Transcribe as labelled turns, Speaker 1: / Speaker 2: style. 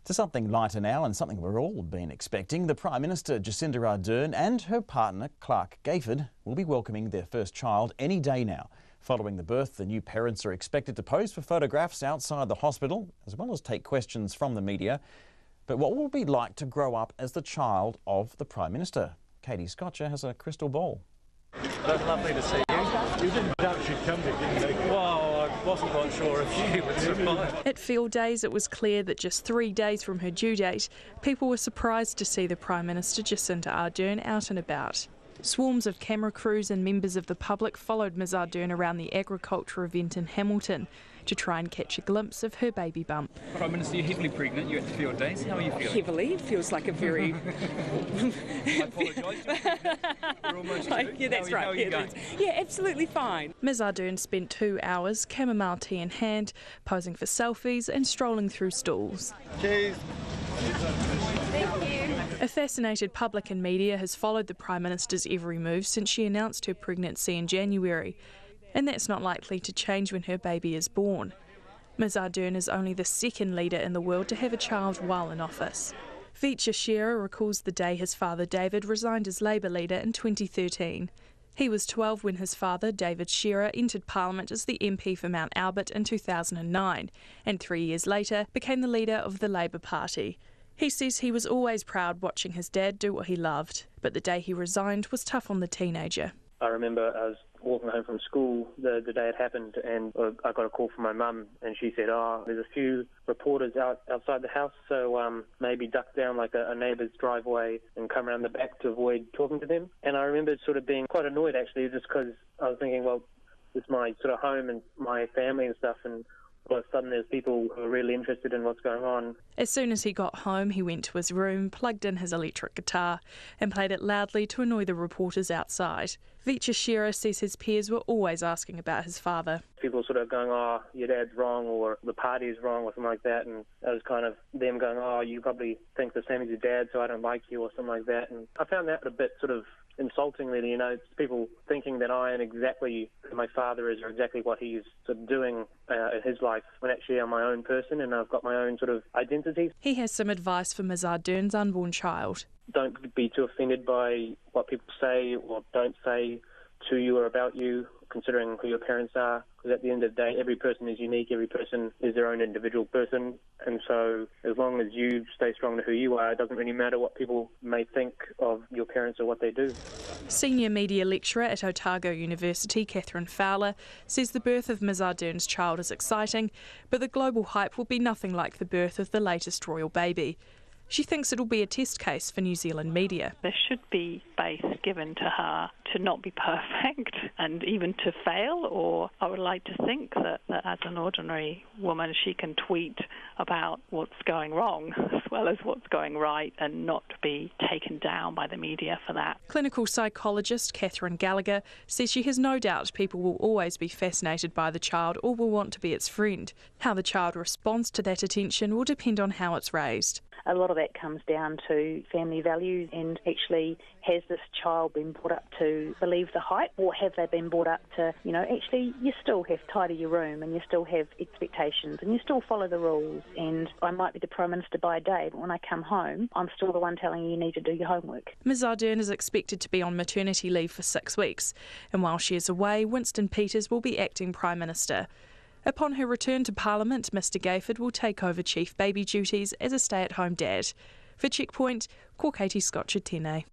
Speaker 1: To something lighter now, and something we're all been expecting. The Prime Minister Jacinda Ardern and her partner Clarke Gayford will be welcoming their first child any day now. Following the birth, the new parents are expected to pose for photographs outside the hospital, as well as take questions from the media. But what will it be like to grow up as the child of the Prime Minister? Katie Scotcher has a crystal ball.
Speaker 2: That's lovely to see you.
Speaker 3: You didn't doubt she'd come, did you?
Speaker 2: Well, I wasn't quite sure if she would survive.
Speaker 4: At field days, it was clear that just 3 days from her due date, people were surprised to see the Prime Minister Jacinda Ardern out and about. Swarms of camera crews and members of the public followed Ms Ardern around the agriculture event in Hamilton to try and catch a glimpse of her baby bump.
Speaker 2: Prime Minister, you're heavily pregnant. You're at the field days. How are you feeling?
Speaker 5: Heavily. It feels like a very...
Speaker 2: I apologise. You're almost due.
Speaker 5: Yeah, that's right.
Speaker 2: How are you going?
Speaker 5: Yeah, absolutely fine.
Speaker 4: Ms Ardern spent 2 hours, chamomile tea in hand, posing for selfies and strolling through stalls.
Speaker 3: Cheers.
Speaker 4: A fascinated public and media has followed the Prime Minister's every move since she announced her pregnancy in January. And that's not likely to change when her baby is born. Ms Ardern is only the second leader in the world to have a child while in office. Scotcher recalls the day his father David resigned as Labour leader in 2013. He was 12 when his father, David Shearer, entered Parliament as the MP for Mount Albert in 2009, and 3 years later became the leader of the Labour Party. He says he was always proud watching his dad do what he loved, but the day he resigned was tough on the teenager.
Speaker 6: I remember I was walking home from school the day it happened, and I got a call from my mum, and she said, there's a few reporters outside the house, so maybe duck down like a neighbour's driveway and come around the back to avoid talking to them. And I remember sort of being quite annoyed, actually, just because I was thinking, well, this is my sort of home and my family and stuff, and all of a sudden there's people who are really interested in what's going on.
Speaker 4: As soon as he got home, he went to his room, plugged in his electric guitar and played it loudly to annoy the reporters outside. Scotcher says his peers were always asking about his father.
Speaker 6: People sort of going, your dad's wrong, or the party is wrong, or something like that, and that was kind of them going, you probably think the same as your dad, so I don't like you, or something like that. And I found that a bit sort of insulting, really. It's people thinking that I am exactly who my father is, or exactly what he's sort of doing in his life, when actually I'm my own person and I've got my own sort of identity.
Speaker 4: He has some advice for Ms Ardern's unborn child.
Speaker 6: Don't be too offended by what people say or don't say to you or about you, considering who your parents are, because at the end of the day, every person is unique, every person is their own individual person, and so as long as you stay strong to who you are, it doesn't really matter what people may think of your parents or what they do.
Speaker 4: Senior media lecturer at Otago University, Catherine Fowler, says the birth of Ms Ardern's child is exciting, but the global hype will be nothing like the birth of the latest royal baby. She thinks it'll be a test case for New Zealand media.
Speaker 7: There should be space given to her to not be perfect and even to fail, or I would like to think that as an ordinary woman she can tweet about what's going wrong as well as what's going right and not be taken down by the media for that.
Speaker 4: Clinical psychologist Catherine Gallagher says she has no doubt people will always be fascinated by the child or will want to be its friend. How the child responds to that attention will depend on how it's raised.
Speaker 8: A lot of that comes down to family values and actually has this child been brought up to believe the hype, or have they been brought up to, actually you still have to tidy your room and you still have expectations and you still follow the rules, and I might be the Prime Minister by day, but when I come home I'm still the one telling you need to do your homework.
Speaker 4: Ms Ardern is expected to be on maternity leave for 6 weeks, and while she is away, Winston Peters will be acting Prime Minister. Upon her return to Parliament, Mr Gayford will take over chief baby duties as a stay-at-home dad. For Checkpoint, Katie Scotcher, Tēnei.